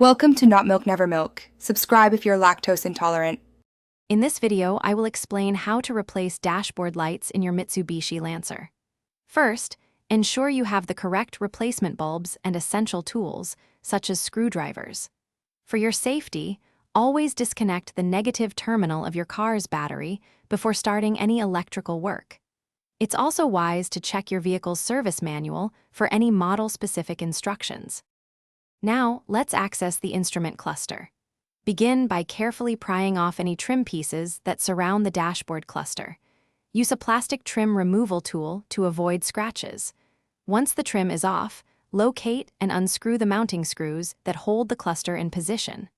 Welcome to Not Milk Never Milk. Subscribe if you're lactose intolerant. In this video, I will explain how to replace dashboard lights in your Mitsubishi Lancer. First, ensure you have the correct replacement bulbs and essential tools, such as screwdrivers. For your safety, always disconnect the negative terminal of your car's battery before starting any electrical work. It's also wise to check your vehicle's service manual for any model-specific instructions. Now, let's access the instrument cluster. Begin by carefully prying off any trim pieces that surround the dashboard cluster. Use a plastic trim removal tool to avoid scratches. Once the trim is off, locate and unscrew the mounting screws that hold the cluster in position.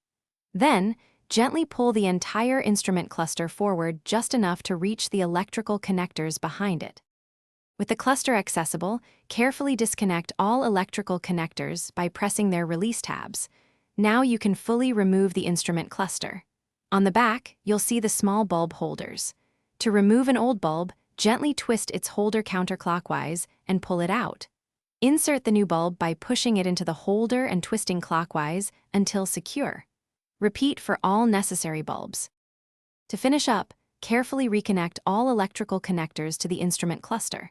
Then, gently pull the entire instrument cluster forward just enough to reach the electrical connectors behind it. With the cluster accessible, carefully disconnect all electrical connectors by pressing their release tabs. Now you can fully remove the instrument cluster. On the back, you'll see the small bulb holders. To remove an old bulb, gently twist its holder counterclockwise and pull it out. Insert the new bulb by pushing it into the holder and twisting clockwise until secure. Repeat for all necessary bulbs. To finish up, carefully reconnect all electrical connectors to the instrument cluster.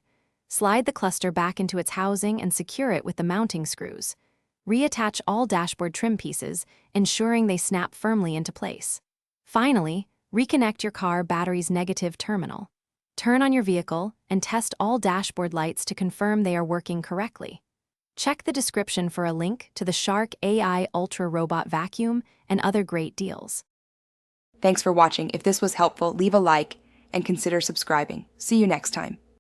Slide the cluster back into its housing and secure it with the mounting screws. Reattach all dashboard trim pieces, ensuring they snap firmly into place. Finally, reconnect your car battery's negative terminal. Turn on your vehicle and test all dashboard lights to confirm they are working correctly. Check the description for a link to the Shark AI Ultra Robot Vacuum and other great deals. Thanks for watching. If this was helpful, leave a like and consider subscribing. See you next time.